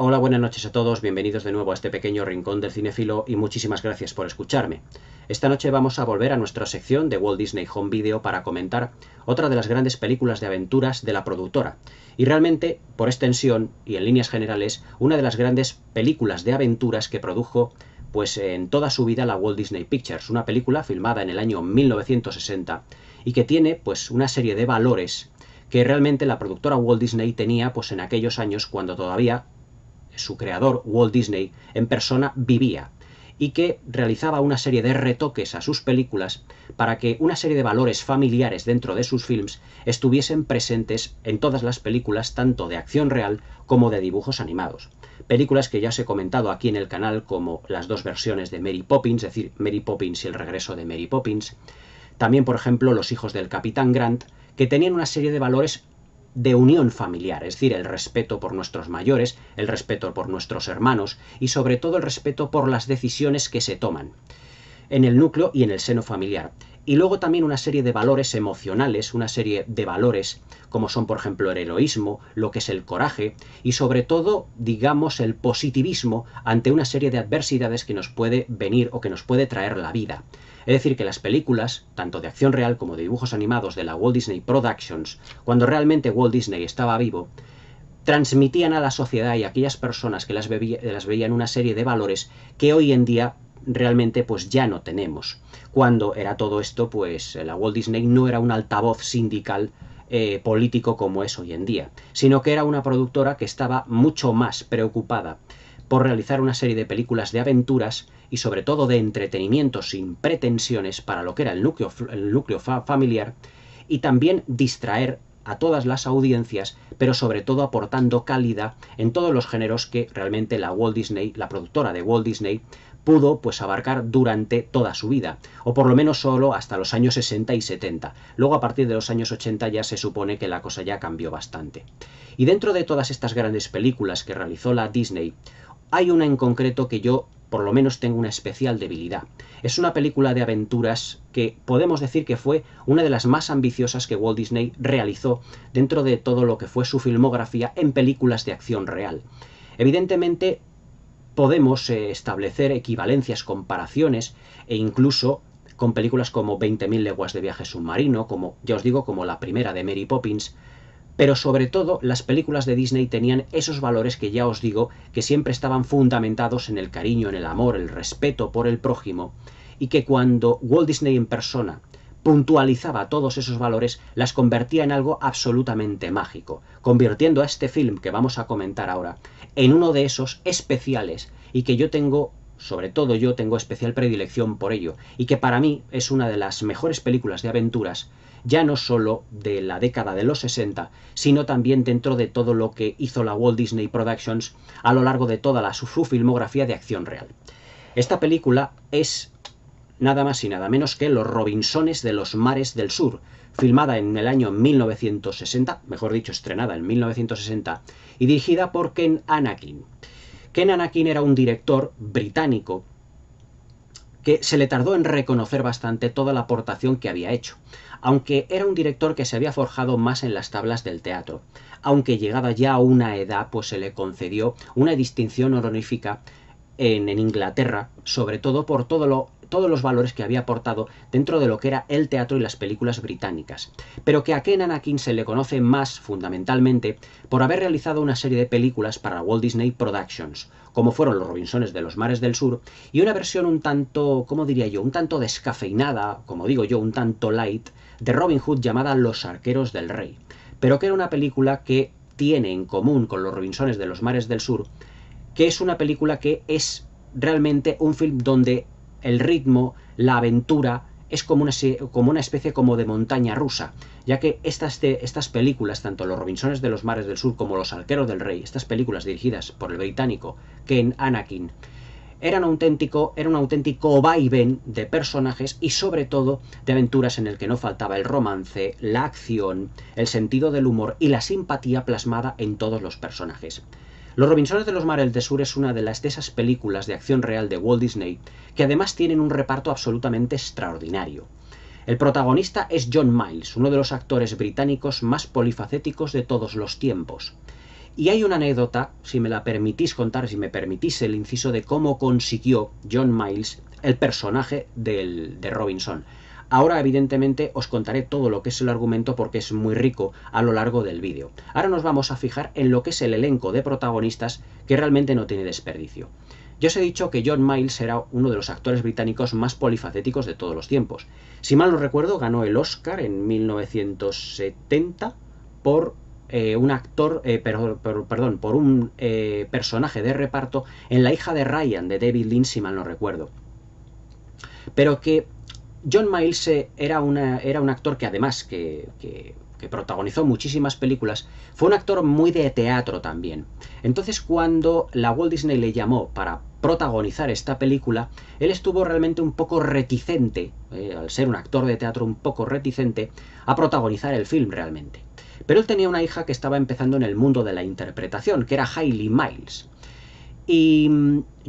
Hola, buenas noches a todos, bienvenidos de nuevo a este pequeño rincón del cinéfilo y muchísimas gracias por escucharme. Esta noche vamos a volver a nuestra sección de Walt Disney Home Video para comentar otra de las grandes películas de aventuras de la productora. Y realmente, por extensión y en líneas generales, una de las grandes películas de aventuras que produjo pues en toda su vida la Walt Disney Pictures, una película filmada en el año 1960 y que tiene pues una serie de valores que realmente la productora Walt Disney tenía pues en aquellos años cuando todavía su creador, Walt Disney, en persona vivía y que realizaba una serie de retoques a sus películas para que una serie de valores familiares dentro de sus films estuviesen presentes en todas las películas, tanto de acción real como de dibujos animados. Películas que ya os he comentado aquí en el canal, como las dos versiones de Mary Poppins, es decir, Mary Poppins y el regreso de Mary Poppins. También, por ejemplo, Los hijos del Capitán Grant, que tenían una serie de valores de unión familiar, es decir, el respeto por nuestros mayores, el respeto por nuestros hermanos y sobre todo el respeto por las decisiones que se toman en el núcleo y en el seno familiar. Y luego también una serie de valores emocionales, una serie de valores como son, por ejemplo, el heroísmo, lo que es el coraje y sobre todo, digamos, el positivismo ante una serie de adversidades que nos puede venir o que nos puede traer la vida. Es decir, que las películas, tanto de acción real como de dibujos animados de la Walt Disney Productions, cuando realmente Walt Disney estaba vivo, transmitían a la sociedad y a aquellas personas que las veían una serie de valores que hoy en día realmente pues ya no tenemos. Cuando era todo esto, pues la Walt Disney no era un altavoz sindical político como es hoy en día, sino que era una productora que estaba mucho más preocupada por realizar una serie de películas de aventuras y sobre todo de entretenimiento sin pretensiones para lo que era el núcleo familiar y también distraer a todas las audiencias, pero sobre todo aportando calidad en todos los géneros que realmente la Walt Disney, la productora de Walt Disney, pudo pues abarcar durante toda su vida, o por lo menos solo hasta los años 60 y 70. Luego a partir de los años 80 ya se supone que la cosa ya cambió bastante. Y dentro de todas estas grandes películas que realizó la Disney, hay una en concreto que yo por lo menos tengo una especial debilidad. Es una película de aventuras que podemos decir que fue una de las más ambiciosas que Walt Disney realizó dentro de todo lo que fue su filmografía en películas de acción real. Evidentemente podemos establecer equivalencias, comparaciones e incluso con películas como 20.000 leguas de viaje submarino, como ya os digo, como la primera de Mary Poppins. Pero sobre todo las películas de Disney tenían esos valores que ya os digo que siempre estaban fundamentados en el cariño, en el amor, el respeto por el prójimo, y que cuando Walt Disney en persona puntualizaba todos esos valores, las convertía en algo absolutamente mágico, convirtiendo a este film que vamos a comentar ahora en uno de esos especiales y que yo tengo, sobre todo yo tengo especial predilección por ello, y que para mí es una de las mejores películas de aventuras ya no solo de la década de los 60, sino también dentro de todo lo que hizo la Walt Disney Productions a lo largo de toda su filmografía de acción real. Esta película es nada más y nada menos que Los Robinsones de los Mares del Sur, filmada en el año 1960, mejor dicho, estrenada en 1960, y dirigida por Ken Anakin. Ken Anakin era un director británico que se le tardó en reconocer bastante toda la aportación que había hecho, aunque era un director que se había forjado más en las tablas del teatro, aunque llegada ya a una edad pues se le concedió una distinción honorífica en Inglaterra, sobre todo por todos los valores que había aportado dentro de lo que era el teatro y las películas británicas, pero que a Ken Anakin se le conoce más fundamentalmente por haber realizado una serie de películas para Walt Disney Productions, como fueron Los Robinsones de los Mares del Sur, y una versión un tanto, ¿cómo diría yo?, un tanto descafeinada, como digo yo, un tanto light, de Robin Hood llamada Los Arqueros del Rey, pero que era una película que tiene en común con Los Robinsones de los Mares del Sur, que es una película que es realmente un film donde el ritmo, la aventura, es como una especie como de montaña rusa, ya que estas películas, tanto Los Robinsones de los Mares del Sur como Los Arqueros del Rey, estas películas dirigidas por el británico Ken Anakin, era un auténtico vaivén de personajes y sobre todo de aventuras en el que no faltaba el romance, la acción, el sentido del humor y la simpatía plasmada en todos los personajes. Los Robinsones de los Mares del Sur es una de esas películas de acción real de Walt Disney que además tienen un reparto absolutamente extraordinario. El protagonista es John Miles, uno de los actores británicos más polifacéticos de todos los tiempos. Y hay una anécdota, si me la permitís contar, si me permitís el inciso, de cómo consiguió John Miles el personaje de Robinson. Ahora, evidentemente, os contaré todo lo que es el argumento porque es muy rico a lo largo del vídeo. Ahora nos vamos a fijar en lo que es el elenco de protagonistas, que realmente no tiene desperdicio. Ya os he dicho que John Miles era uno de los actores británicos más polifacéticos de todos los tiempos. Si mal no recuerdo, ganó el Oscar en 1970 por un actor, por un personaje de reparto en La hija de Ryan, de David Lynch, si mal no recuerdo. Pero que John Miles era un actor que, además que protagonizó muchísimas películas, fue un actor muy de teatro también. Entonces, cuando la Walt Disney le llamó para protagonizar esta película, él estuvo realmente un poco reticente, al ser un actor de teatro, un poco reticente a protagonizar el film realmente. Pero él tenía una hija que estaba empezando en el mundo de la interpretación, que era Hayley Miles. Y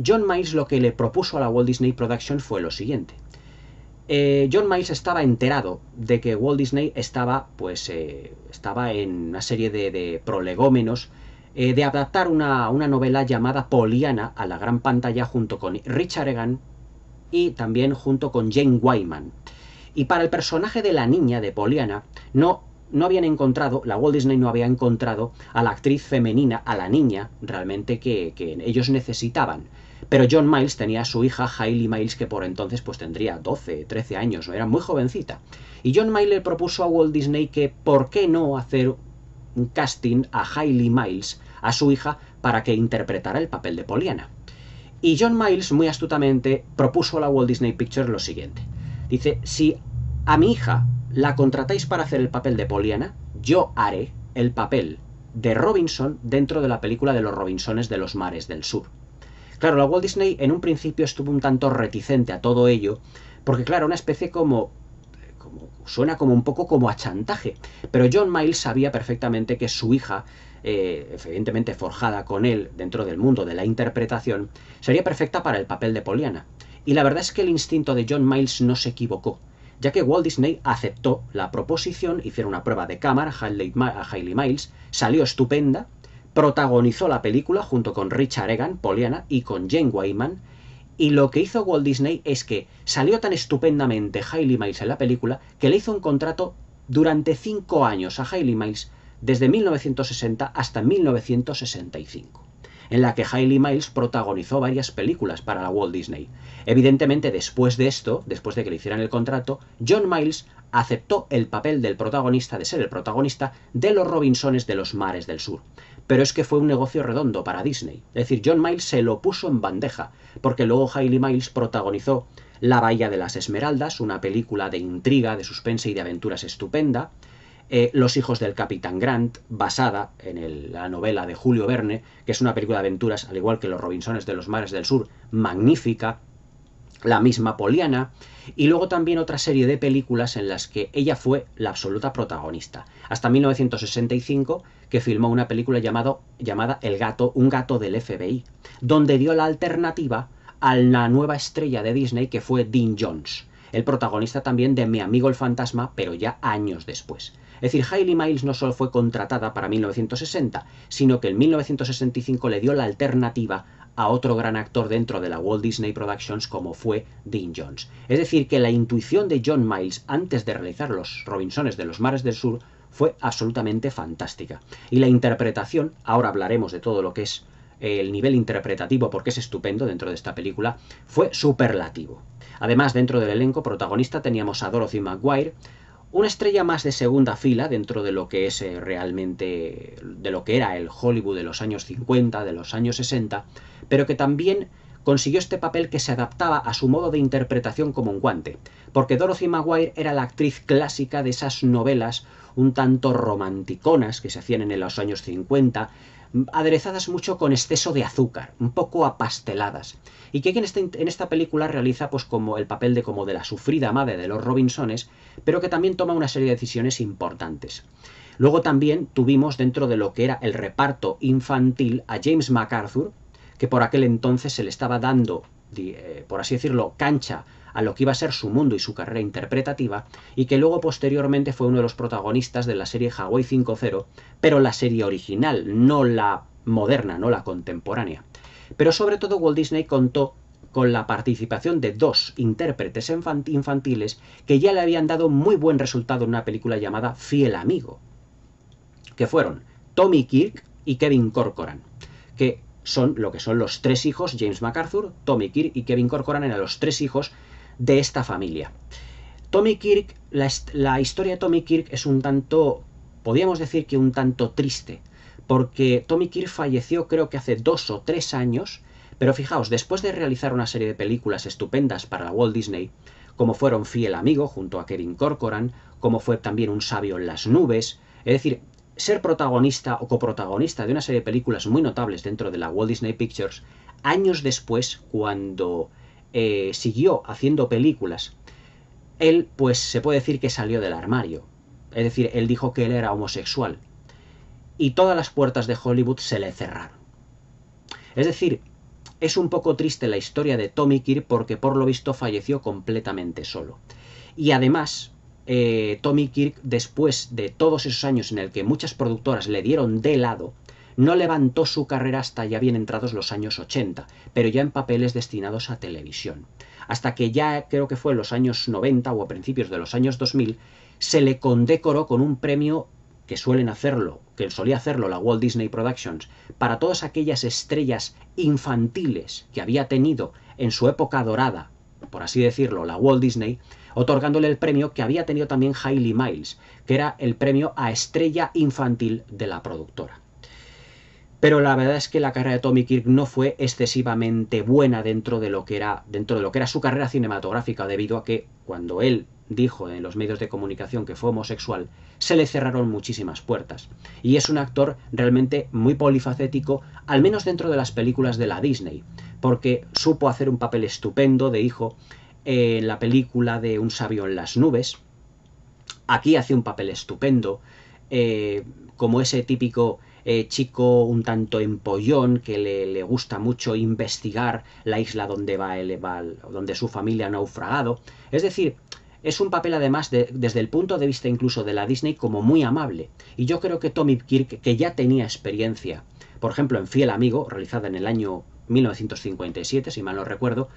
John Miles lo que le propuso a la Walt Disney Production fue lo siguiente. John Miles estaba enterado de que Walt Disney estaba en una serie de prolegómenos de adaptar una novela llamada Pollyanna a la gran pantalla junto con Richard Egan y también junto con Jane Wyman. Y para el personaje de la niña de Pollyanna no habían encontrado, la Walt Disney no había encontrado a la actriz femenina, a la niña realmente que ellos necesitaban. Pero John Miles tenía a su hija Hayley Miles, que por entonces pues tendría 12, 13 años, ¿no? Era muy jovencita. Y John Miles le propuso a Walt Disney que por qué no hacer un casting a Hayley Miles, a su hija, para que interpretara el papel de Pollyanna. Y John Miles, muy astutamente, propuso a la Walt Disney Pictures lo siguiente. Dice, si a mi hija la contratáis para hacer el papel de Pollyanna, yo haré el papel de Robinson dentro de la película de los Robinsones de los Mares del Sur. Claro, la Walt Disney en un principio estuvo un tanto reticente a todo ello, porque claro, una especie suena como un poco como a chantaje, pero John Miles sabía perfectamente que su hija, evidentemente forjada con él dentro del mundo de la interpretación, sería perfecta para el papel de Pollyanna. Y la verdad es que el instinto de John Miles no se equivocó, ya que Walt Disney aceptó la proposición, hicieron una prueba de cámara a Hayley Miles, salió estupenda, protagonizó la película junto con Richard Egan, Pollyanna, y con Jane Wyman, y lo que hizo Walt Disney es que salió tan estupendamente Hayley Miles en la película que le hizo un contrato durante 5 años a Hayley Miles, desde 1960 hasta 1965, en la que Hayley Miles protagonizó varias películas para la Walt Disney. Evidentemente, después de esto, después de que le hicieran el contrato, John Miles aceptó el papel del protagonista, de ser el protagonista de los Robinsones de los Mares del Sur. Pero es que fue un negocio redondo para Disney. Es decir, John Miles se lo puso en bandeja, porque luego Hayley Miles protagonizó La Bahía de las Esmeraldas, una película de intriga, de suspense y de aventuras estupenda, Los hijos del Capitán Grant, basada en la novela de Julio Verne, que es una película de aventuras, al igual que Los Robinsones de los Mares del Sur, magnífica, la misma Pollyanna, y luego también otra serie de películas en las que ella fue la absoluta protagonista, hasta 1965, que filmó una película llamada Un gato del FBI, donde dio la alternativa a la nueva estrella de Disney que fue Dean Jones, el protagonista también de Mi amigo el fantasma, pero ya años después. Es decir, Hayley Miles no solo fue contratada para 1960, sino que en 1965 le dio la alternativa a otro gran actor dentro de la Walt Disney Productions como fue Dean Jones. Es decir, que la intuición de John Miles antes de realizar Los Robinsones de los Mares del Sur fue absolutamente fantástica. Y la interpretación, ahora hablaremos de todo lo que es el nivel interpretativo porque es estupendo dentro de esta película, fue superlativo. Además, dentro del elenco protagonista teníamos a Dorothy McGuire, una estrella más de segunda fila dentro de lo que es realmente, de lo que era el Hollywood de los años 50, de los años 60, pero que también consiguió este papel que se adaptaba a su modo de interpretación como un guante, porque Dorothy McGuire era la actriz clásica de esas novelas un tanto romanticonas que se hacían en los años 50, aderezadas mucho con exceso de azúcar, un poco apasteladas, y que en esta película realiza pues como el papel de la sufrida madre de los Robinsones, pero que también toma una serie de decisiones importantes. Luego también tuvimos dentro de lo que era el reparto infantil a James MacArthur, que por aquel entonces se le estaba dando, por así decirlo, cancha a lo que iba a ser su mundo y su carrera interpretativa, y que luego posteriormente fue uno de los protagonistas de la serie Hawaii 5.0, pero la serie original, no la moderna, no la contemporánea. Pero sobre todo Walt Disney contó con la participación de dos intérpretes infantiles que ya le habían dado muy buen resultado en una película llamada Fiel Amigo, que fueron Tommy Kirk y Kevin Corcoran, que son lo que son los tres hijos, James MacArthur, Tommy Kirk y Kevin Corcoran eran los tres hijos de esta familia. Tommy Kirk, la historia de Tommy Kirk es un tanto, podríamos decir que un tanto triste, porque Tommy Kirk falleció creo que hace 2 o 3 años, pero fijaos, después de realizar una serie de películas estupendas para la Walt Disney, como fueron Fiel Amigo junto a Kevin Corcoran, como fue también Un sabio en las nubes, es decir, ser protagonista o coprotagonista de una serie de películas muy notables dentro de la Walt Disney Pictures, años después, cuando siguió haciendo películas, él, pues se puede decir que salió del armario. Es decir, él dijo que él era homosexual. Y todas las puertas de Hollywood se le cerraron. Es decir, es un poco triste la historia de Tommy Kirk porque por lo visto falleció completamente solo. Y además, Tommy Kirk, después de todos esos años en el que muchas productoras le dieron de lado, no levantó su carrera hasta ya bien entrados los años 80, pero ya en papeles destinados a televisión. Hasta que ya creo que fue en los años 90 o a principios de los años 2000, se le condecoró con un premio que solía hacerlo la Walt Disney Productions, para todas aquellas estrellas infantiles que había tenido en su época dorada, por así decirlo, la Walt Disney, otorgándole el premio que había tenido también Hayley Miles, que era el premio a estrella infantil de la productora. Pero la verdad es que la carrera de Tommy Kirk no fue excesivamente buena dentro de lo que era su carrera cinematográfica, debido a que cuando él dijo en los medios de comunicación que fue homosexual, se le cerraron muchísimas puertas. Y es un actor realmente muy polifacético, al menos dentro de las películas de la Disney, porque supo hacer un papel estupendo de hijo en la película de Un sabio en las nubes. Aquí hace un papel estupendo, como ese típico chico un tanto empollón que le gusta mucho investigar la isla donde donde su familia ha naufragado. Es decir, es un papel además desde el punto de vista incluso de la Disney como muy amable. Y yo creo que Tommy Kirk, que ya tenía experiencia, por ejemplo en Fiel Amigo, realizada en el año 1957, si mal no recuerdo,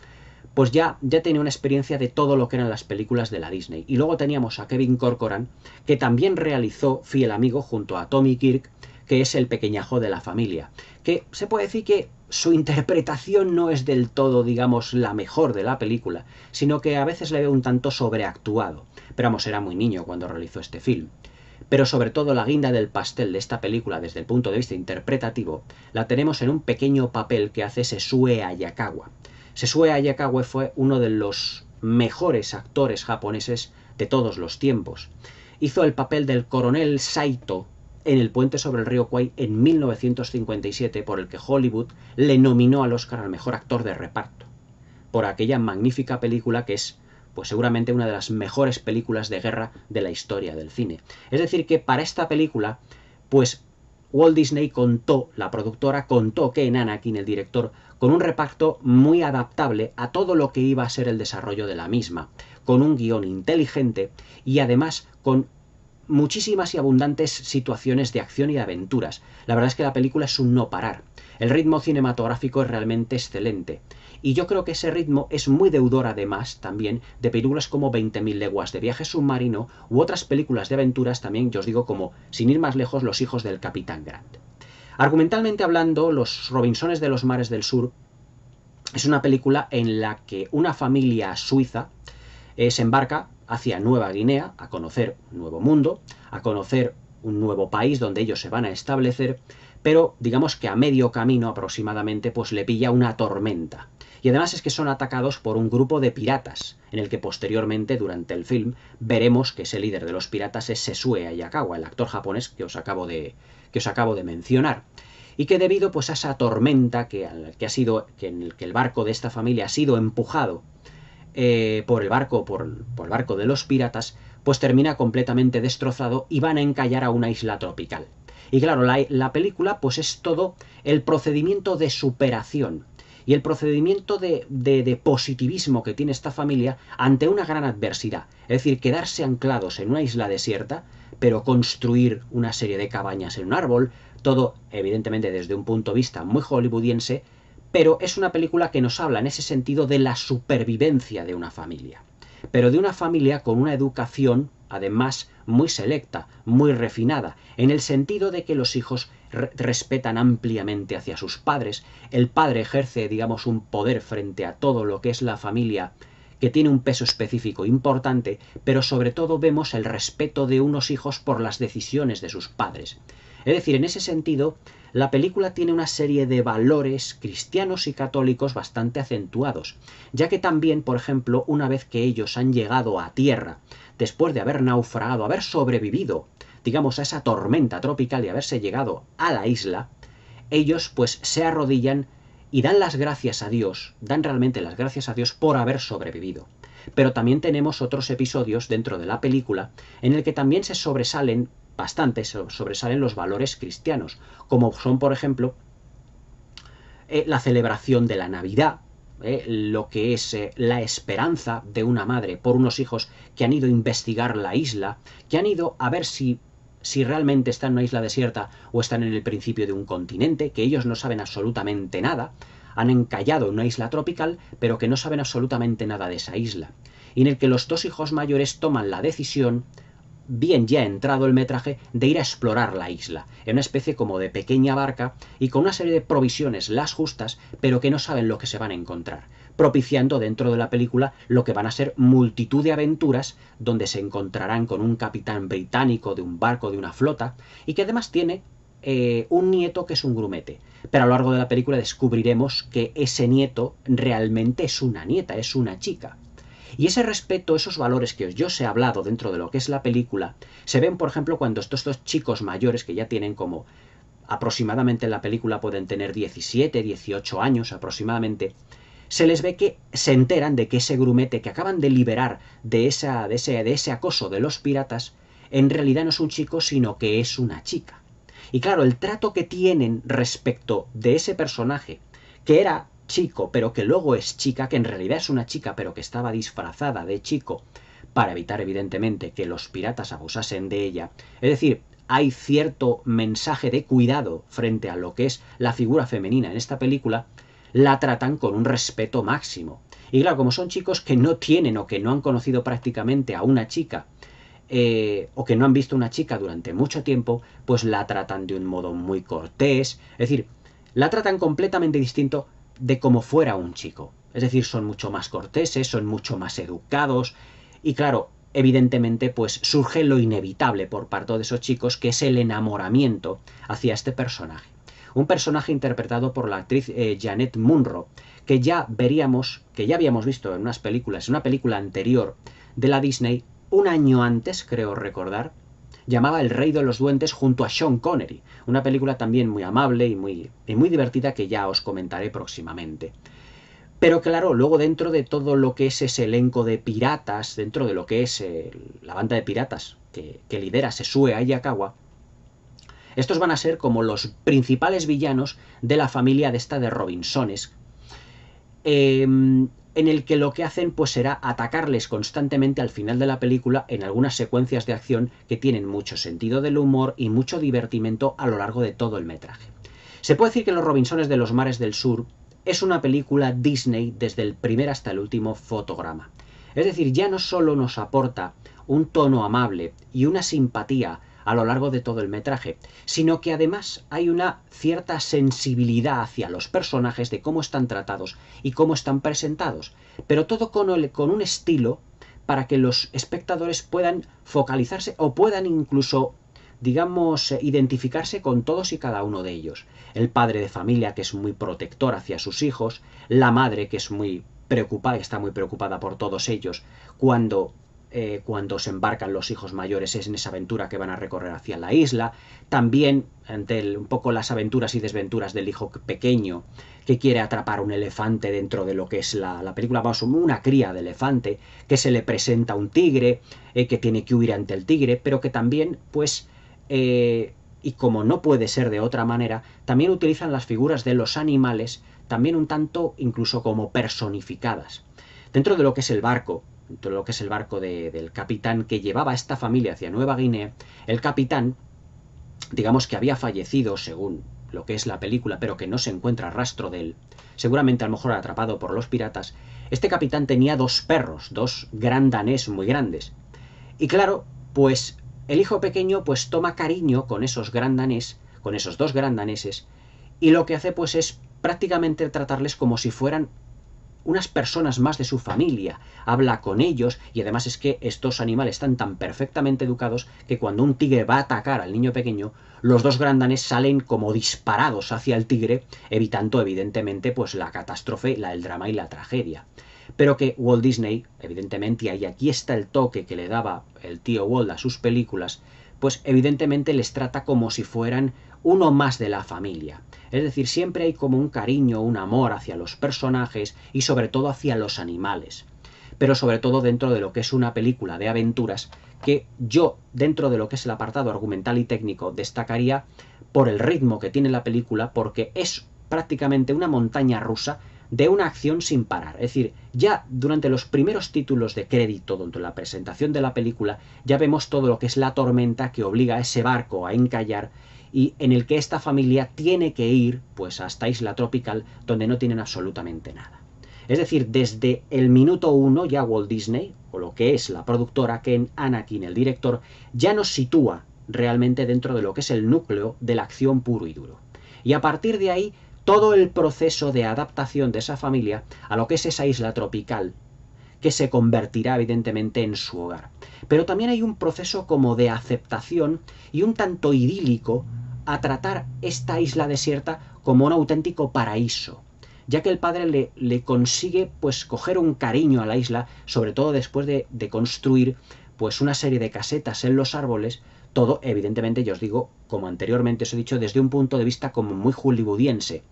pues ya tenía una experiencia de todo lo que eran las películas de la Disney. Y luego teníamos a Kevin Corcoran, que también realizó Fiel Amigo junto a Tommy Kirk, que es el pequeñajo de la familia, que se puede decir que su interpretación no es del todo, digamos, la mejor de la película, sino que a veces le veo un tanto sobreactuado. Pero vamos, era muy niño cuando realizó este film. Pero sobre todo la guinda del pastel de esta película desde el punto de vista interpretativo la tenemos en un pequeño papel que hace Sessue Hayakawa. Sessue Hayakawa fue uno de los mejores actores japoneses de todos los tiempos. Hizo el papel del coronel Saito en El puente sobre el río Kwai en 1957, por el que Hollywood le nominó al Oscar al mejor actor de reparto, por aquella magnífica película que es pues seguramente una de las mejores películas de guerra de la historia del cine. Es decir que para esta película, pues Walt Disney la productora contó Ken Anakin, el director, con un reparto muy adaptable a todo lo que iba a ser el desarrollo de la misma, con un guión inteligente y además con muchísimas y abundantes situaciones de acción y de aventuras. La verdad es que la película es un no parar. El ritmo cinematográfico es realmente excelente. Y yo creo que ese ritmo es muy deudor además también de películas como 20.000 leguas de viaje submarino u otras películas de aventuras también, yo os digo, como, sin ir más lejos, Los hijos del Capitán Grant. Argumentalmente hablando, Los Robinsones de los mares del sur es una película en la que una familia suiza se embarca hacia Nueva Guinea a conocer un nuevo mundo, a conocer un nuevo país donde ellos se van a establecer, pero digamos que a medio camino aproximadamente pues le pilla una tormenta. Y además es que son atacados por un grupo de piratas, en el que posteriormente durante el film veremos que ese líder de los piratas es Sessue Hayakawa, el actor japonés que os acabo de mencionar. Y que debido pues a esa tormenta en el que el barco de esta familia ha sido empujado por el barco de los piratas, pues termina completamente destrozado y van a encallar a una isla tropical. Y claro, la película pues es todo el procedimiento de superación y el procedimiento de positivismo que tiene esta familia ante una gran adversidad. Es decir, quedarse anclados en una isla desierta, pero construir una serie de cabañas en un árbol, todo evidentemente desde un punto de vista muy hollywoodiense, pero es una película que nos habla en ese sentido de la supervivencia de una familia. Pero de una familia con una educación, además, muy selecta, muy refinada, en el sentido de que los hijos respetan ampliamente hacia sus padres, el padre ejerce, digamos, un poder frente a todo lo que es la familia, que tiene un peso específico importante, pero sobre todo vemos el respeto de unos hijos por las decisiones de sus padres. Es decir, en ese sentido, la película tiene una serie de valores cristianos y católicos bastante acentuados, ya que también, por ejemplo, una vez que ellos han llegado a tierra, después de haber naufragado, haber sobrevivido, digamos, a esa tormenta tropical y haberse llegado a la isla, ellos pues se arrodillan y dan las gracias a Dios, dan realmente las gracias a Dios por haber sobrevivido. Pero también tenemos otros episodios dentro de la película en el que también se sobresalen bastante, sobresalen los valores cristianos, como son, por ejemplo, la celebración de la Navidad, lo que es la esperanza de una madre por unos hijos que han ido a investigar la isla, que han ido a ver si realmente están en una isla desierta o están en el principio de un continente, que ellos no saben absolutamente nada, han encallado en una isla tropical, pero que no saben absolutamente nada de esa isla, y en el que los dos hijos mayores toman la decisión, bien ya entrado el metraje, de ir a explorar la isla, en una especie como de pequeña barca y con una serie de provisiones las justas, pero que no saben lo que se van a encontrar, propiciando dentro de la película lo que van a ser multitud de aventuras donde se encontrarán con un capitán británico de un barco de una flota y que además tiene un nieto que es un grumete. Pero a lo largo de la película descubriremos que ese nieto realmente es una nieta, es una chica. Y ese respeto, esos valores que yo os he hablado dentro de lo que es la película, se ven, por ejemplo, cuando estos dos chicos mayores, que ya tienen como aproximadamente en la película pueden tener 17, 18 años aproximadamente, se les ve que se enteran de que ese grumete que acaban de liberar de ese acoso de los piratas, en realidad no es un chico, sino que es una chica. Y claro, el trato que tienen respecto de ese personaje, que era chico, pero que luego es chica, que en realidad es una chica, pero que estaba disfrazada de chico, para evitar evidentemente que los piratas abusasen de ella. Es decir, hay cierto mensaje de cuidado frente a lo que es la figura femenina en esta película, la tratan con un respeto máximo. Y claro, como son chicos que no tienen o que no han conocido prácticamente a una chica, o que no han visto una chica durante mucho tiempo, pues la tratan de un modo muy cortés, es decir, la tratan completamente distinto de como fuera un chico. Es decir, son mucho más corteses, son mucho más educados y claro, evidentemente pues surge lo inevitable por parte de esos chicos, que es el enamoramiento hacia este personaje. Un personaje interpretado por la actriz Janet Munro, que ya habíamos visto en unas películas, en una película anterior de la Disney, un año antes, creo recordar, llamaba El Rey de los Duendes junto a Sean Connery, una película también muy amable y muy divertida que ya os comentaré próximamente. Pero claro, luego dentro de todo lo que es ese elenco de piratas, dentro de lo que es la banda de piratas que lidera Sesue Hayakawa, estos van a ser como los principales villanos de la familia de esta de Robinsones, en el que lo que hacen pues será atacarles constantemente al final de la película en algunas secuencias de acción que tienen mucho sentido del humor y mucho divertimento a lo largo de todo el metraje. Se puede decir que Los Robinsones de los Mares del Sur es una película Disney desde el primer hasta el último fotograma. Es decir, ya no solo nos aporta un tono amable y una simpatía a lo largo de todo el metraje, sino que además hay una cierta sensibilidad hacia los personajes, de cómo están tratados y cómo están presentados, pero todo con un estilo para que los espectadores puedan focalizarse o puedan incluso, digamos, identificarse con todos y cada uno de ellos. El padre de familia, que es muy protector hacia sus hijos, la madre, que es muy preocupada, está muy preocupada por todos ellos, cuando se embarcan los hijos mayores en esa aventura que van a recorrer hacia la isla, también ante un poco las aventuras y desventuras del hijo pequeño que quiere atrapar un elefante dentro de lo que es la película, vamos, una cría de elefante, que se le presenta un tigre, que tiene que huir ante el tigre, pero que también, pues, y como no puede ser de otra manera, también utilizan las figuras de los animales también un tanto incluso como personificadas. Dentro de lo que es el barco, del capitán que llevaba a esta familia hacia Nueva Guinea, el capitán, digamos que había fallecido según lo que es la película, pero que no se encuentra rastro de él, seguramente a lo mejor atrapado por los piratas. Este capitán tenía 2 perros, 2 gran danés muy grandes. Y claro, pues el hijo pequeño pues toma cariño con esos 2 gran daneses, y lo que hace pues es prácticamente tratarles como si fueran unas personas más de su familia, habla con ellos, y además es que estos animales están tan perfectamente educados que cuando un tigre va a atacar al niño pequeño, los 2 grandanes salen como disparados hacia el tigre, evitando evidentemente pues la catástrofe, el drama y la tragedia. Pero que Walt Disney, evidentemente, y aquí está el toque que le daba el tío Walt a sus películas, pues evidentemente les trata como si fueran uno más de la familia. Es decir, siempre hay como un cariño, un amor hacia los personajes y sobre todo hacia los animales. Pero sobre todo dentro de lo que es una película de aventuras, que yo, dentro de lo que es el apartado argumental y técnico, destacaría por el ritmo que tiene la película, porque es prácticamente una montaña rusa de una acción sin parar. Es decir, ya durante los primeros títulos de crédito, durante la presentación de la película, ya vemos todo lo que es la tormenta que obliga a ese barco a encallar y en el que esta familia tiene que ir pues hasta Isla Tropical, donde no tienen absolutamente nada. Es decir, desde el minuto 1 ya Walt Disney, o lo que es la productora, Ken Anakin, el director, ya nos sitúa realmente dentro de lo que es el núcleo de la acción puro y duro. Y a partir de ahí, todo el proceso de adaptación de esa familia a lo que es esa isla tropical, que se convertirá evidentemente en su hogar. Pero también hay un proceso como de aceptación y un tanto idílico a tratar esta isla desierta como un auténtico paraíso, ya que el padre le consigue pues coger un cariño a la isla, sobre todo después de construir pues una serie de casetas en los árboles, todo evidentemente, yo os digo, como anteriormente os he dicho, desde un punto de vista como muy hollywoodiense,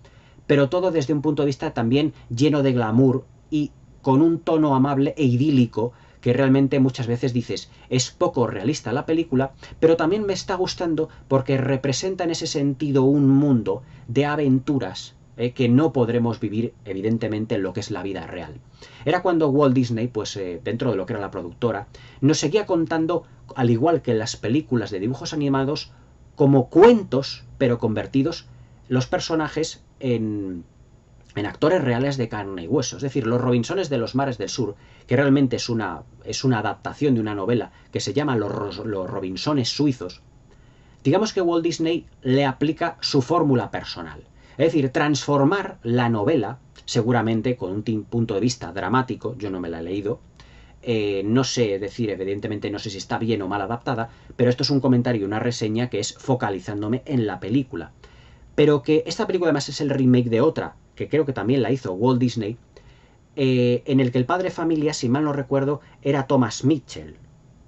pero todo desde un punto de vista también lleno de glamour y con un tono amable e idílico que realmente muchas veces dices, es poco realista la película, pero también me está gustando porque representa en ese sentido un mundo de aventuras que no podremos vivir evidentemente en lo que es la vida real. Era cuando Walt Disney, pues dentro de lo que era la productora, nos seguía contando, al igual que en las películas de dibujos animados, como cuentos, pero convertidos los personajes en actores reales de carne y hueso. Es decir, los Robinsones de los mares del sur, que realmente es una adaptación de una novela que se llama Los Robinsones suizos, digamos que Walt Disney le aplica su fórmula personal. Es decir, transformar la novela, seguramente con un punto de vista dramático, yo no me la he leído, no sé decir, evidentemente no sé si está bien o mal adaptada, pero esto es un comentario y una reseña que es focalizándome en la película. Pero que esta película además es el remake de otra, que creo que también la hizo Walt Disney, en el que el padre de familia, si mal no recuerdo, era Thomas Mitchell.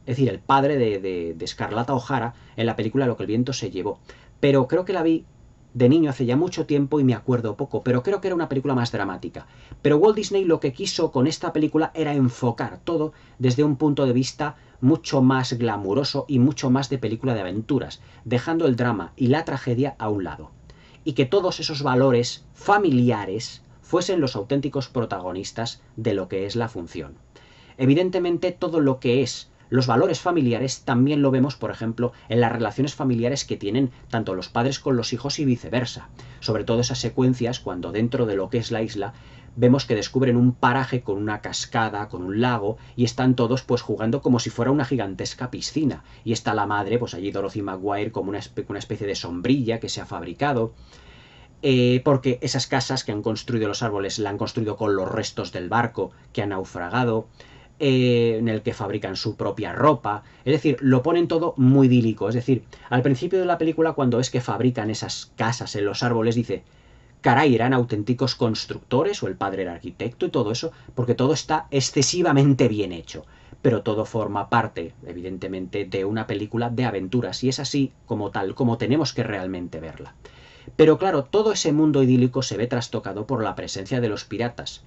Es decir, el padre de Scarlata O'Hara en la película Lo que el viento se llevó. Pero creo que la vi de niño hace ya mucho tiempo y me acuerdo poco, pero creo que era una película más dramática. Pero Walt Disney lo que quiso con esta película era enfocar todo desde un punto de vista mucho más glamuroso y mucho más de película de aventuras, dejando el drama y la tragedia a un lado. Y que todos esos valores familiares fuesen los auténticos protagonistas de lo que es la función. Evidentemente, todo lo que es los valores familiares también lo vemos, por ejemplo, en las relaciones familiares que tienen tanto los padres con los hijos y viceversa. Sobre todo esas secuencias cuando dentro de lo que es la isla vemos que descubren un paraje con una cascada, con un lago, y están todos pues jugando como si fuera una gigantesca piscina. Y está la madre, pues allí Dorothy Maguire, como una especie de sombrilla que se ha fabricado. Porque esas casas que han construido los árboles la han construido con los restos del barco que ha naufragado, en el que fabrican su propia ropa. Es decir, lo ponen todo muy idílico. Es decir, al principio de la película, cuando es que fabrican esas casas en los árboles, dice, caray, eran auténticos constructores o el padre era arquitecto y todo eso, porque todo está excesivamente bien hecho. Pero todo forma parte, evidentemente, de una película de aventuras y es así como tal, como tenemos que realmente verla. Pero claro, todo ese mundo idílico se ve trastocado por la presencia de los piratas.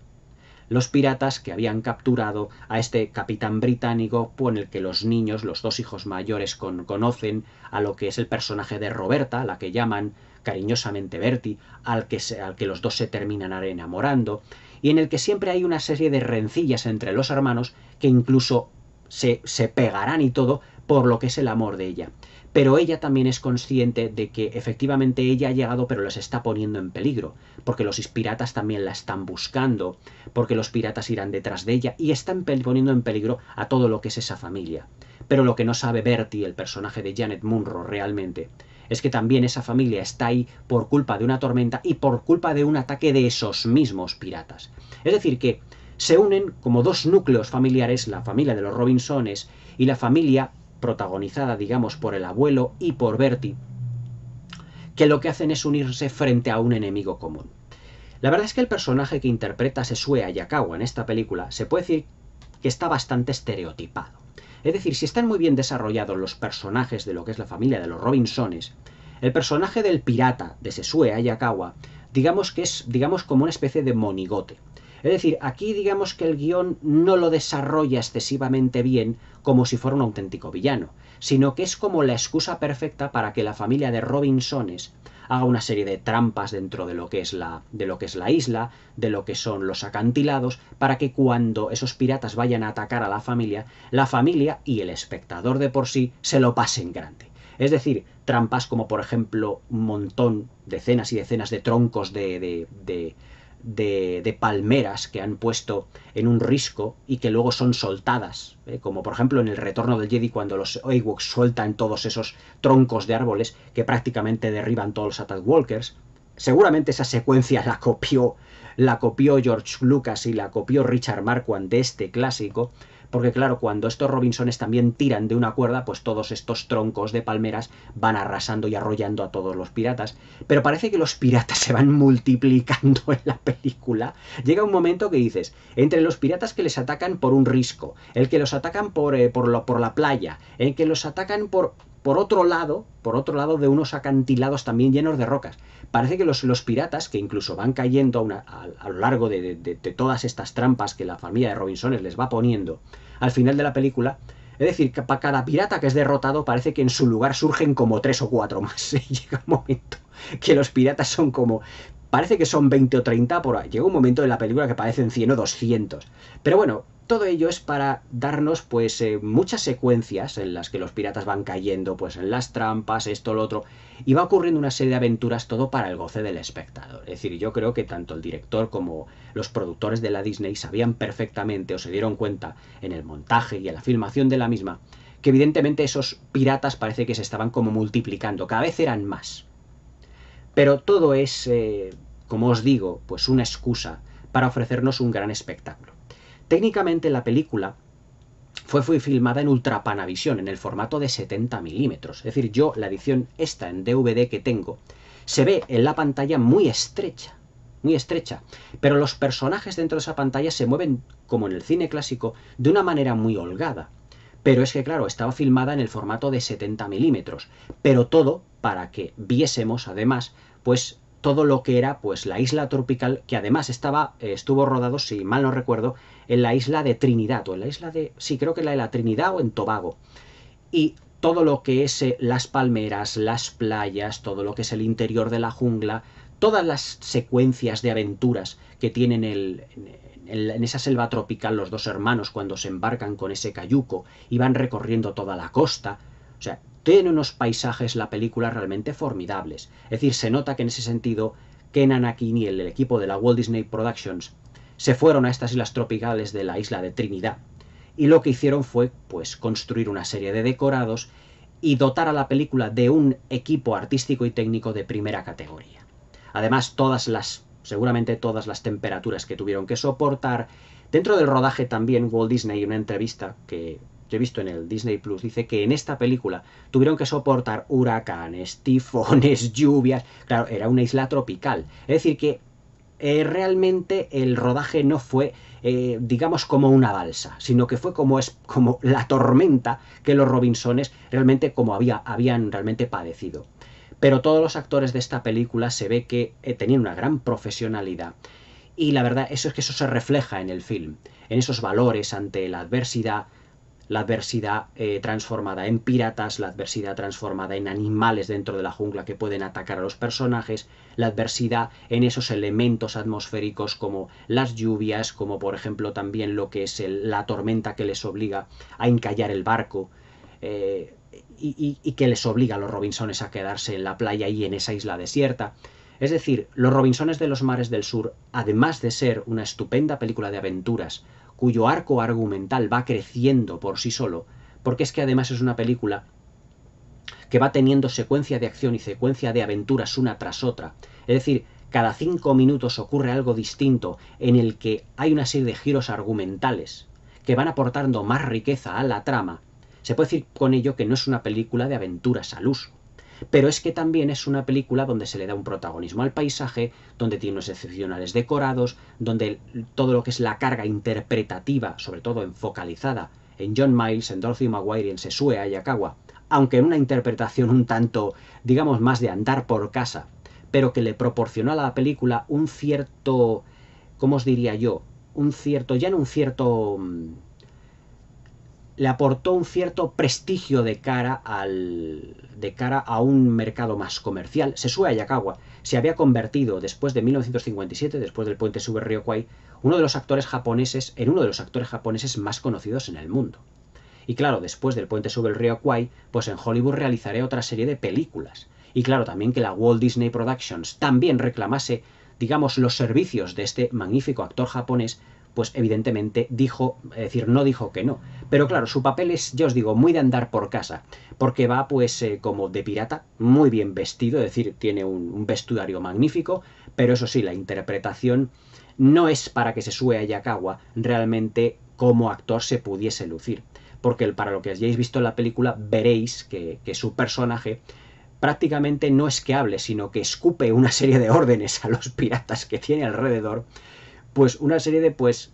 Los piratas que habían capturado a este capitán británico, por el que los niños, los 2 hijos mayores, conocen a lo que es el personaje de Roberta, la que llaman cariñosamente Bertie, al que los dos se terminan enamorando, y en el que siempre hay una serie de rencillas entre los hermanos que incluso se pegarán y todo por lo que es el amor de ella. Pero ella también es consciente de que efectivamente ella ha llegado, pero les está poniendo en peligro, porque los piratas también la están buscando, porque los piratas irán detrás de ella y están poniendo en peligro a todo lo que es esa familia. Pero lo que no sabe Bertie, el personaje de Janet Munro, realmente, es que también esa familia está ahí por culpa de una tormenta y por culpa de un ataque de esos mismos piratas. Es decir, que se unen como dos núcleos familiares, la familia de los Robinsones y la familia protagonizada, digamos, por el abuelo y por Bertie, que lo que hacen es unirse frente a un enemigo común. La verdad es que el personaje que interpreta Sesue Hayakawa en esta película se puede decir que está bastante estereotipado. Es decir, si están muy bien desarrollados los personajes de lo que es la familia de los Robinsones, el personaje del pirata de Sesue Hayakawa, digamos que es como una especie de monigote. Es decir, aquí digamos que el guión no lo desarrolla excesivamente bien como si fuera un auténtico villano, sino que es como la excusa perfecta para que la familia de Robinsones haga una serie de trampas dentro de lo que es la isla, de lo que son los acantilados, para que cuando esos piratas vayan a atacar a la familia y el espectador de por sí se lo pasen grande. Es decir, trampas como por ejemplo un montón, decenas y decenas de troncos de palmeras que han puesto en un risco y que luego son soltadas, como por ejemplo en el Retorno del Jedi cuando los Ewoks sueltan todos esos troncos de árboles que prácticamente derriban todos los Attack Walkers. Seguramente esa secuencia la copió George Lucas y la copió Richard Marquand de este clásico, porque claro, cuando estos Robinsones también tiran de una cuerda, pues todos estos troncos de palmeras van arrasando y arrollando a todos los piratas. Pero parece que los piratas se van multiplicando en la película. Llega un momento que dices, entre los piratas que les atacan por un risco, el que los atacan por la playa, el que los atacan por otro lado de unos acantilados también llenos de rocas. Parece que los piratas, que incluso van cayendo a lo largo de todas estas trampas que la familia de Robinsones les va poniendo, al final de la película, es decir, que para cada pirata que es derrotado parece que en su lugar surgen como 3 o 4 más. Llega un momento que los piratas son como... Parece que son 20 o 30 por ahí. Llega un momento de la película que parecen 100 o 200. Pero bueno, todo ello es para darnos pues muchas secuencias en las que los piratas van cayendo pues en las trampas, esto, lo otro, y va ocurriendo una serie de aventuras, todo para el goce del espectador. Es decir, yo creo que tanto el director como los productores de la Disney sabían perfectamente o se dieron cuenta en el montaje y en la filmación de la misma que evidentemente esos piratas parece que se estaban como multiplicando, cada vez eran más. Pero todo es, como os digo, pues una excusa para ofrecernos un gran espectáculo. Técnicamente la película fue filmada en Ultra Panavision, en el formato de 70 milímetros. Es decir, yo la edición esta en DVD que tengo, se ve en la pantalla muy estrecha, pero los personajes dentro de esa pantalla se mueven, como en el cine clásico, de una manera muy holgada. Pero es que, claro, estaba filmada en el formato de 70 milímetros, pero todo para que viésemos, además, pues todo lo que era pues la isla tropical, que además estuvo rodado, si mal no recuerdo, en la isla de Trinidad, o en la isla de... sí, creo que la de la Trinidad o en Tobago. Y todo lo que es las palmeras, las playas, todo lo que es el interior de la jungla, todas las secuencias de aventuras que tienen en esa selva tropical los dos hermanos cuando se embarcan con ese cayuco y van recorriendo toda la costa. O sea, tiene unos paisajes la película realmente formidables. Es decir, se nota que en ese sentido Ken Anakin y el equipo de la Walt Disney Productions se fueron a estas islas tropicales de la isla de Trinidad y lo que hicieron fue pues construir una serie de decorados y dotar a la película de un equipo artístico y técnico de primera categoría. Además, seguramente todas las temperaturas que tuvieron que soportar. Dentro del rodaje también Walt Disney, en una entrevista que he visto en el Disney Plus, dice que en esta película tuvieron que soportar huracanes, tifones, lluvias. Claro, era una isla tropical. Es decir que realmente el rodaje no fue, digamos, como una balsa, sino que fue como la tormenta que los Robinsones realmente habían realmente padecido. Pero todos los actores de esta película se ve que tenían una gran profesionalidad y la verdad eso se refleja en el film, en esos valores ante la adversidad, la adversidad transformada en piratas, la adversidad transformada en animales dentro de la jungla que pueden atacar a los personajes, la adversidad en esos elementos atmosféricos como las lluvias, como por ejemplo también lo que es la tormenta que les obliga a encallar el barco, y que les obliga a los Robinsones a quedarse en la playa y en esa isla desierta. Es decir, Los Robinsones de los Mares del Sur, además de ser una estupenda película de aventuras, cuyo arco argumental va creciendo por sí solo, porque es que además es una película que va teniendo secuencia de acción y secuencia de aventuras una tras otra. Es decir, cada 5 minutos ocurre algo distinto en el que hay una serie de giros argumentales que van aportando más riqueza a la trama. Se puede decir con ello que no es una película de aventuras al uso, pero es que también es una película donde se le da un protagonismo al paisaje, donde tiene unos excepcionales decorados, donde todo lo que es la carga interpretativa, sobre todo enfocalizada en John Miles, en Dorothy Maguire y en Sesue Hayakawa, aunque en una interpretación un tanto, digamos, más de andar por casa, pero que le proporcionó a la película un cierto, ¿cómo os diría yo? Le aportó un cierto prestigio de cara a un mercado más comercial. Sesue Hayakawa se había convertido, después de 1957, después del puente sobre el río Kwai, en uno de los actores japoneses más conocidos en el mundo. Y claro, después del puente sobre el río Kwai, pues en Hollywood realizaré otra serie de películas. Y claro, también que la Walt Disney Productions también reclamase, digamos, los servicios de este magnífico actor japonés, pues evidentemente no dijo que no. Pero claro, su papel es, ya os digo, muy de andar por casa, porque va pues como de pirata, muy bien vestido, es decir, tiene un vestuario magnífico, pero eso sí, la interpretación no es para que Sesue Hayakawa realmente como actor se pudiese lucir, porque para lo que hayáis visto en la película veréis que su personaje prácticamente no es que hable, sino que escupe una serie de órdenes a los piratas que tiene alrededor, pues una serie de pues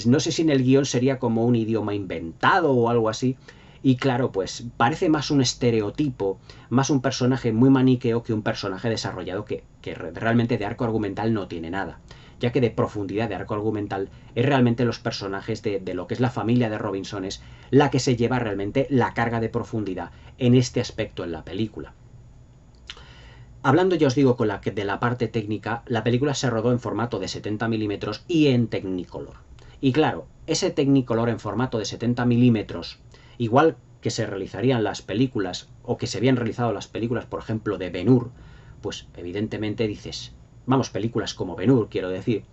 no sé si en el guión sería como un idioma inventado o algo así, y claro, pues parece más un estereotipo, más un personaje muy maniqueo que un personaje desarrollado que realmente de arco argumental no tiene nada, ya que de profundidad de arco argumental es realmente los personajes de lo que es la familia de Robinsones la que se lleva realmente la carga de profundidad en este aspecto en la película. Hablando, ya os digo, de la parte técnica, la película se rodó en formato de 70 milímetros y en Technicolor. Y claro, ese Technicolor en formato de 70 milímetros, igual que se realizarían las películas, o que se habían realizado las películas, por ejemplo, de Ben-Hur, pues evidentemente dices, vamos, películas como Ben-Hur, quiero decir,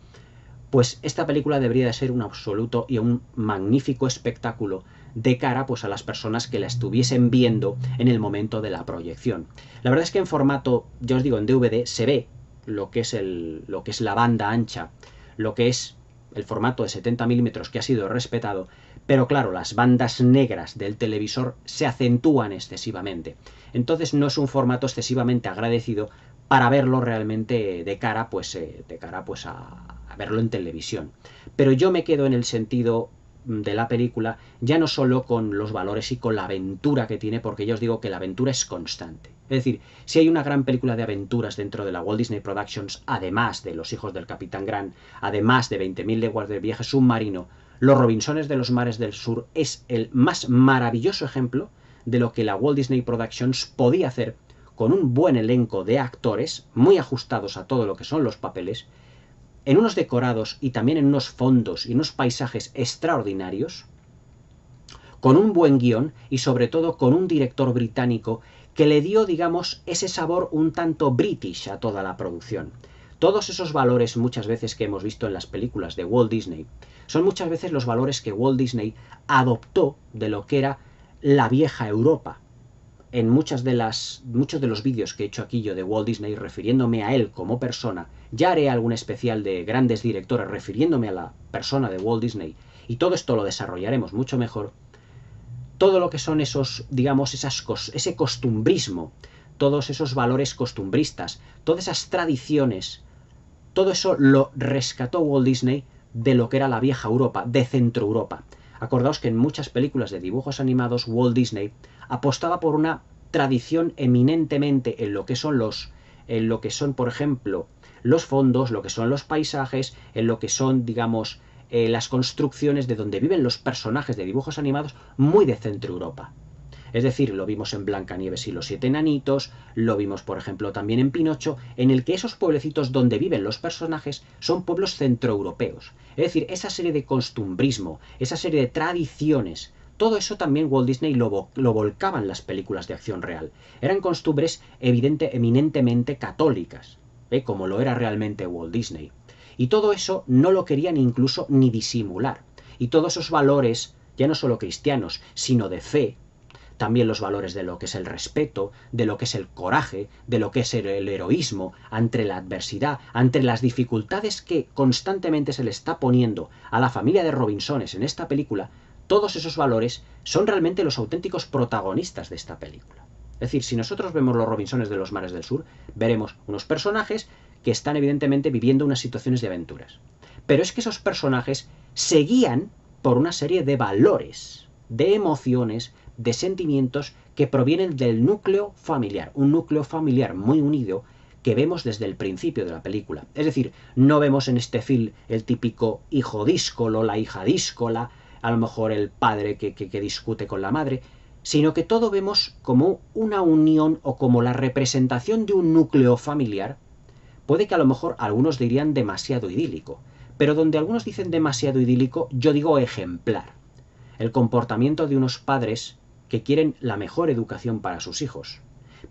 pues esta película debería de ser un absoluto y un magnífico espectáculo de cara pues a las personas que la estuviesen viendo en el momento de la proyección. La verdad es que en formato, ya os digo, en DVD se ve lo que es la banda ancha, lo que es el formato de 70 milímetros que ha sido respetado, pero claro, las bandas negras del televisor se acentúan excesivamente. Entonces no es un formato excesivamente agradecido para verlo realmente de cara a verlo en televisión. Pero yo me quedo en el sentido de la película ya no solo con los valores y con la aventura que tiene, porque ya os digo que la aventura es constante. Es decir, si hay una gran película de aventuras dentro de la Walt Disney Productions, además de Los hijos del Capitán Grant, además de 20.000 leguas de viaje submarino, Los Robinsones de los Mares del Sur es el más maravilloso ejemplo de lo que la Walt Disney Productions podía hacer con un buen elenco de actores, muy ajustados a todo lo que son los papeles, en unos decorados y también en unos fondos y unos paisajes extraordinarios, con un buen guión y sobre todo con un director británico que le dio, digamos, ese sabor un tanto british a toda la producción. Todos esos valores muchas veces que hemos visto en las películas de Walt Disney son muchas veces los valores que Walt Disney adoptó de lo que era la vieja Europa. En muchos de los vídeos que he hecho aquí yo de Walt Disney refiriéndome a él como persona, ya haré algún especial de grandes directores refiriéndome a la persona de Walt Disney, y todo esto lo desarrollaremos mucho mejor. Todo lo que son esos, digamos, ese costumbrismo, todos esos valores costumbristas, todas esas tradiciones, todo eso lo rescató Walt Disney de lo que era la vieja Europa, de Centro Europa. Acordaos que en muchas películas de dibujos animados Walt Disney apostaba por una tradición eminentemente en lo que son, por ejemplo, los fondos, lo que son los paisajes, en lo que son, digamos, las construcciones de donde viven los personajes de dibujos animados muy de Centro Europa. Es decir, lo vimos en Blancanieves y los 7 enanitos, lo vimos por ejemplo también en Pinocho, en el que esos pueblecitos donde viven los personajes son pueblos centroeuropeos. Es decir, esa serie de costumbrismo, esa serie de tradiciones, todo eso también Walt Disney lo volcaba en las películas de acción real. Eran costumbres eminentemente católicas, como lo era realmente Walt Disney. Y todo eso no lo querían incluso ni disimular. Y todos esos valores, ya no solo cristianos, sino de fe, también los valores de lo que es el respeto, de lo que es el coraje, de lo que es el heroísmo ante la adversidad, ante las dificultades que constantemente se le está poniendo a la familia de Robinsones en esta película, todos esos valores son realmente los auténticos protagonistas de esta película. Es decir, si nosotros vemos los Robinsones de los mares del sur, veremos unos personajes que están evidentemente viviendo unas situaciones de aventuras. Pero es que esos personajes se guían por una serie de valores, de emociones, de sentimientos que provienen del núcleo familiar, un núcleo familiar muy unido que vemos desde el principio de la película. Es decir, no vemos en este film el típico hijo díscolo, la hija díscola, a lo mejor el padre que discute con la madre, sino que todo vemos como una unión o como la representación de un núcleo familiar. Puede que a lo mejor algunos dirían demasiado idílico, pero donde algunos dicen demasiado idílico, yo digo ejemplar. El comportamiento de unos padres que quieren la mejor educación para sus hijos.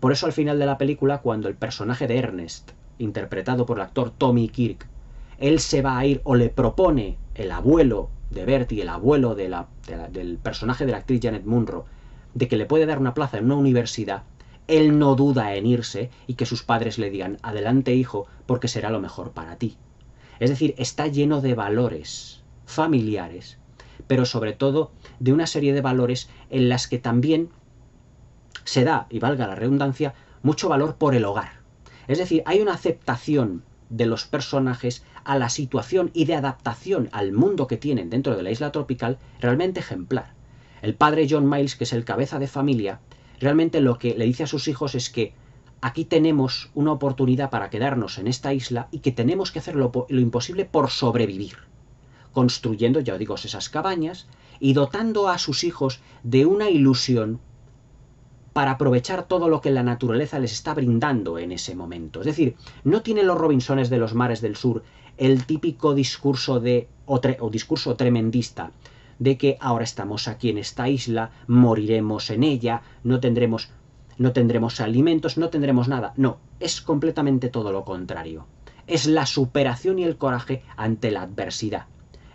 Por eso al final de la película, cuando el personaje de Ernest, interpretado por el actor Tommy Kirk, él se va a ir o le propone el abuelo de Bertie, el abuelo del personaje de la actriz Janet Munro, de que le puede dar una plaza en una universidad, él no duda en irse y que sus padres le digan, adelante hijo, porque será lo mejor para ti. Es decir, está lleno de valores familiares, pero sobre todo de una serie de valores en las que también se da, y valga la redundancia, mucho valor por el hogar. Es decir, hay una aceptación de los personajes a la situación y de adaptación al mundo que tienen dentro de la isla tropical realmente ejemplar. El padre John Miles, que es el cabeza de familia, realmente lo que le dice a sus hijos es que aquí tenemos una oportunidad para quedarnos en esta isla y que tenemos que hacer lo imposible por sobrevivir, construyendo, ya os digo, esas cabañas y dotando a sus hijos de una ilusión para aprovechar todo lo que la naturaleza les está brindando en ese momento. Es decir, no tienen los Robinsones de los mares del sur el típico discurso o discurso tremendista de que ahora estamos aquí en esta isla, moriremos en ella, no tendremos alimentos, no tendremos nada. No, es completamente todo lo contrario. Es la superación y el coraje ante la adversidad.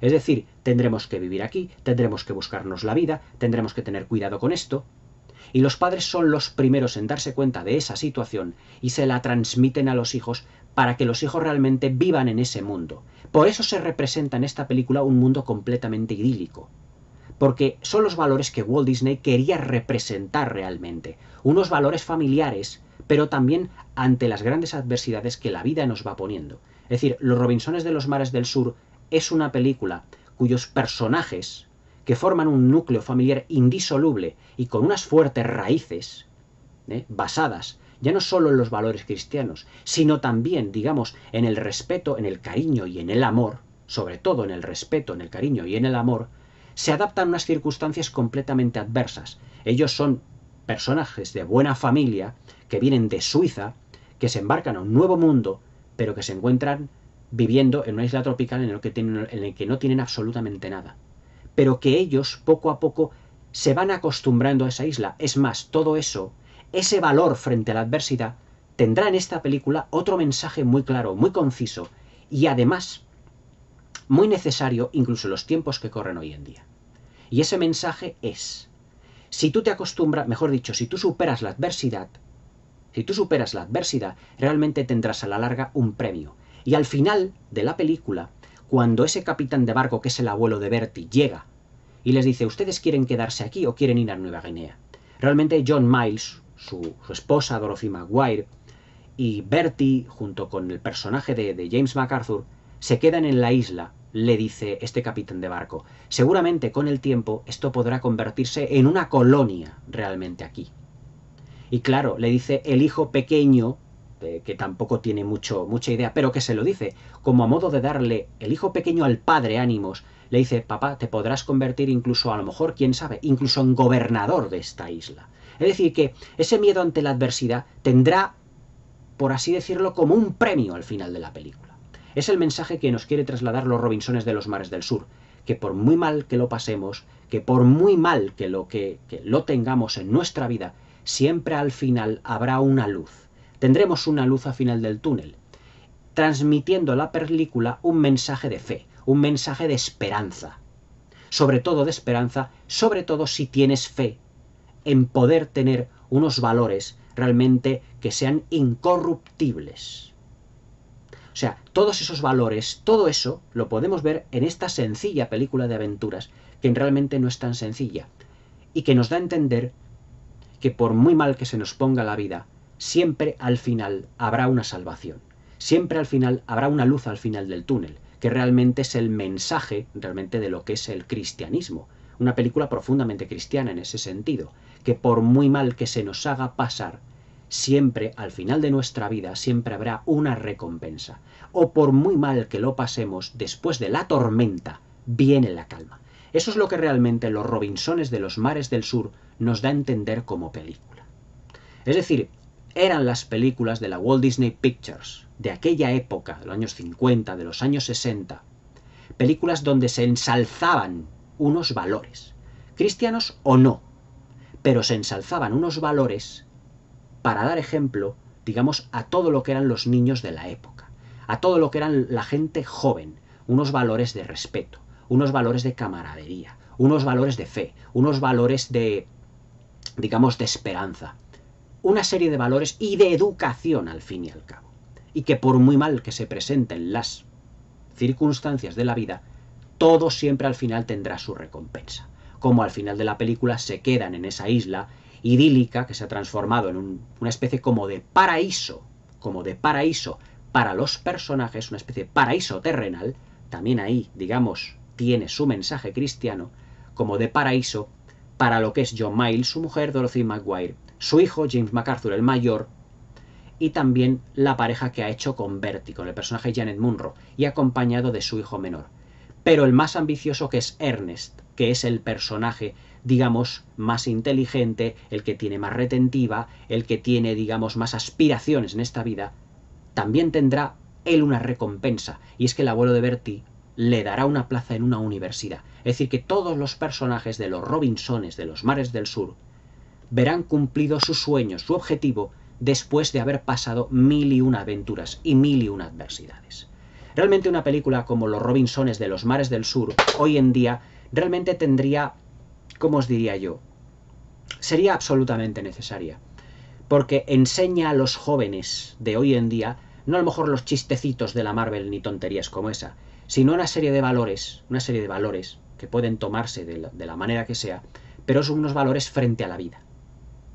Es decir, tendremos que vivir aquí, tendremos que buscarnos la vida, tendremos que tener cuidado con esto. Y los padres son los primeros en darse cuenta de esa situación y se la transmiten a los hijos para que los hijos realmente vivan en ese mundo. Por eso se representa en esta película un mundo completamente idílico. Porque son los valores que Walt Disney quería representar realmente. Unos valores familiares, pero también ante las grandes adversidades que la vida nos va poniendo. Es decir, Los Robinsones de los mares del sur es una película cuyos personajes, que forman un núcleo familiar indisoluble y con unas fuertes raíces, basadas ya no solo en los valores cristianos, sino también, digamos, en el respeto, en el cariño y en el amor, sobre todo en el respeto, en el cariño y en el amor, se adaptan a unas circunstancias completamente adversas. Ellos son personajes de buena familia que vienen de Suiza, que se embarcan a un nuevo mundo, pero que se encuentran viviendo en una isla tropical en el que no tienen absolutamente nada. Pero que ellos, poco a poco, se van acostumbrando a esa isla. Es más, todo eso, ese valor frente a la adversidad, tendrá en esta película otro mensaje muy claro, muy conciso, y además muy necesario incluso en los tiempos que corren hoy en día. Y ese mensaje es, si tú te acostumbras, mejor dicho, si tú superas la adversidad, realmente tendrás a la larga un premio. Y al final de la película, cuando ese capitán de barco, que es el abuelo de Bertie, llega y les dice, ¿ustedes quieren quedarse aquí o quieren ir a Nueva Guinea? Realmente John Miles, su esposa Dorothy Maguire, y Bertie, junto con el personaje de James MacArthur, se quedan en la isla, le dice este capitán de barco. Seguramente con el tiempo esto podrá convertirse en una colonia realmente aquí. Y claro, le dice el hijo pequeño que tampoco tiene mucha idea, pero que se lo dice, como a modo de darle el hijo pequeño al padre ánimos, le dice, papá, te podrás convertir incluso, a lo mejor, quién sabe, incluso en gobernador de esta isla. Es decir, que ese miedo ante la adversidad tendrá, por así decirlo, como un premio al final de la película. Es el mensaje que nos quiere trasladar los Robinsones de los mares del sur, que por muy mal que lo pasemos, que por muy mal que lo tengamos en nuestra vida, siempre al final habrá una luz. Tendremos una luz al final del túnel, transmitiendo a la película un mensaje de fe, un mensaje de esperanza. Sobre todo de esperanza, sobre todo si tienes fe en poder tener unos valores realmente que sean incorruptibles. O sea, todos esos valores, todo eso lo podemos ver en esta sencilla película de aventuras, que realmente no es tan sencilla, y que nos da a entender que por muy mal que se nos ponga la vida, siempre al final habrá una salvación. Siempre al final habrá una luz al final del túnel, que realmente es el mensaje realmente de lo que es el cristianismo. Una película profundamente cristiana en ese sentido, que por muy mal que se nos haga pasar, siempre al final de nuestra vida siempre habrá una recompensa. O por muy mal que lo pasemos, después de la tormenta viene la calma. Eso es lo que realmente los Robinsones de los mares del sur nos da a entender como película. Es decir, eran las películas de la Walt Disney Pictures, de aquella época, de los años 50, de los años 60, películas donde se ensalzaban unos valores, cristianos o no, pero se ensalzaban unos valores para dar ejemplo, digamos, a todo lo que eran los niños de la época, a todo lo que eran la gente joven, unos valores de respeto, unos valores de camaradería, unos valores de fe, unos valores de, digamos, de esperanza, una serie de valores y de educación al fin y al cabo, y que por muy mal que se presenten las circunstancias de la vida, todo siempre al final tendrá su recompensa, como al final de la película se quedan en esa isla idílica que se ha transformado en una especie como de paraíso para los personajes, una especie de paraíso terrenal, también ahí, digamos, tiene su mensaje cristiano, como de paraíso para lo que es John Miles, su mujer Dorothy McGuire, su hijo James MacArthur el mayor, y también la pareja que ha hecho con Bertie, con el personaje Janet Munro, y acompañado de su hijo menor. Pero el más ambicioso, que es Ernest, que es el personaje, digamos, más inteligente, el que tiene más retentiva, el que tiene, digamos, más aspiraciones en esta vida, también tendrá él una recompensa, y es que el abuelo de Bertie le dará una plaza en una universidad. Es decir, que todos los personajes de los Robinsones de los mares del sur verán cumplido su sueño, su objetivo, después de haber pasado 1001 aventuras y 1001 adversidades. Realmente una película como Los Robinsones de los mares del sur, hoy en día, realmente tendría, ¿cómo os diría yo? Sería absolutamente necesaria, porque enseña a los jóvenes de hoy en día, no a lo mejor los chistecitos de la Marvel ni tonterías como esa, sino una serie de valores que pueden tomarse de la manera que sea, pero son unos valores frente a la vida.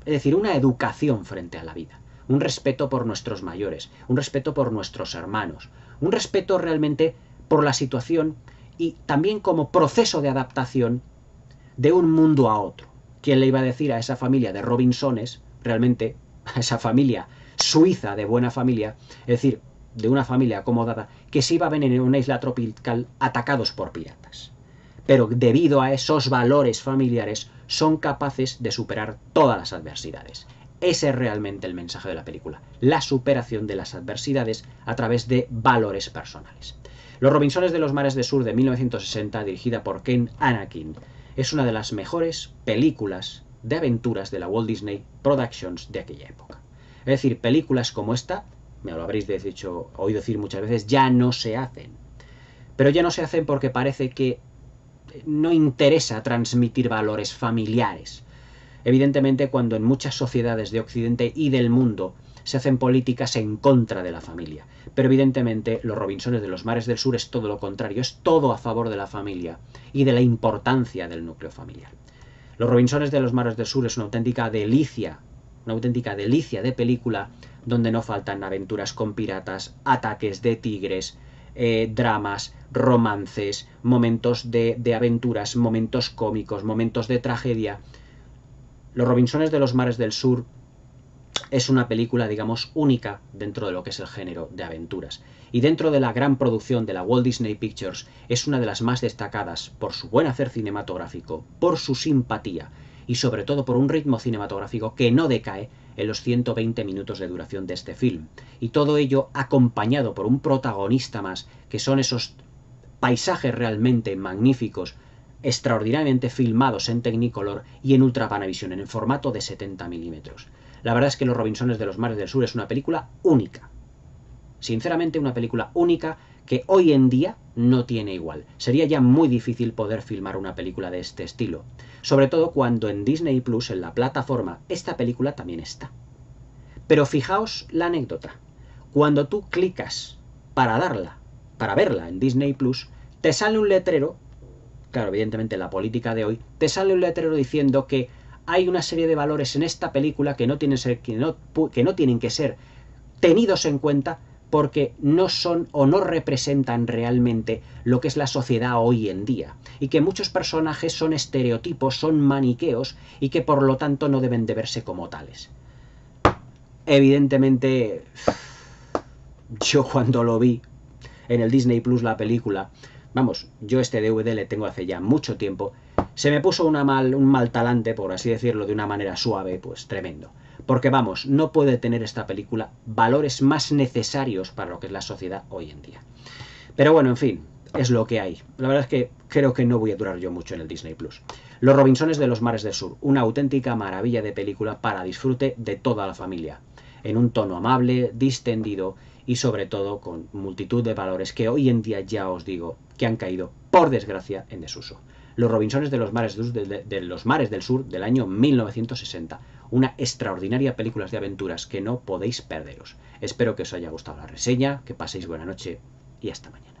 Es decir, una educación frente a la vida, un respeto por nuestros mayores, un respeto por nuestros hermanos, un respeto realmente por la situación y también como proceso de adaptación de un mundo a otro. ¿Quién le iba a decir a esa familia de Robinsones, realmente a esa familia suiza de buena familia, es decir, de una familia acomodada, que se iba a ver en una isla tropical atacados por piratas? Pero debido a esos valores familiares son capaces de superar todas las adversidades. Ese es realmente el mensaje de la película, la superación de las adversidades a través de valores personales. Los Robinsones de los mares del sur de 1960, dirigida por Ken Anakin, es una de las mejores películas de aventuras de la Walt Disney Productions de aquella época. Es decir, películas como esta, me lo habréis oído decir muchas veces, ya no se hacen. Pero ya no se hacen porque parece que no interesa transmitir valores familiares. Evidentemente, cuando en muchas sociedades de Occidente y del mundo se hacen políticas en contra de la familia. Pero evidentemente los Robinsones de los mares del sur es todo lo contrario, es todo a favor de la familia y de la importancia del núcleo familiar. Los Robinsones de los mares del sur es una auténtica delicia de película donde no faltan aventuras con piratas, ataques de tigres, dramas, romances, momentos de aventuras, momentos cómicos, momentos de tragedia. Los Robinsones de los mares del sur es una película, digamos, única dentro de lo que es el género de aventuras. Y dentro de la gran producción de la Walt Disney Pictures es una de las más destacadas por su buen hacer cinematográfico, por su simpatía y sobre todo por un ritmo cinematográfico que no decae en los 120 minutos de duración de este film. Y todo ello acompañado por un protagonista más, que son esos paisajes realmente magníficos, extraordinariamente filmados en Technicolor y en Ultra Panavision, en el formato de 70 milímetros. La verdad es que Los Robinsones de los Mares del Sur es una película única. Sinceramente, una película única que hoy en día no tiene igual. Sería ya muy difícil poder filmar una película de este estilo. Sobre todo cuando en Disney Plus, en la plataforma, esta película también está. Pero fijaos la anécdota. Cuando tú clicas para verla en Disney Plus, te sale un letrero, claro, evidentemente la política de hoy, te sale un letrero diciendo que hay una serie de valores en esta película que no tienen que ser tenidos en cuenta porque no son o no representan realmente lo que es la sociedad hoy en día, y que muchos personajes son estereotipos, son maniqueos, y que por lo tanto no deben de verse como tales. Evidentemente, yo cuando lo vi en el Disney Plus la película, vamos, yo este DVD le tengo hace ya mucho tiempo, se me puso un mal talante, por así decirlo, de una manera suave, pues tremendo. Porque vamos, no puede tener esta película valores más necesarios para lo que es la sociedad hoy en día. Pero bueno, en fin, es lo que hay. La verdad es que creo que no voy a durar yo mucho en el Disney Plus. Los Robinsones de los Mares del Sur, una auténtica maravilla de película para disfrute de toda la familia, en un tono amable, distendido y sobre todo con multitud de valores que hoy en día ya os digo que han caído, por desgracia, en desuso. Los Robinsones de los Mares del Sur del año 1960. Una extraordinaria película de aventuras que no podéis perderos. Espero que os haya gustado la reseña, que paséis buena noche y hasta mañana.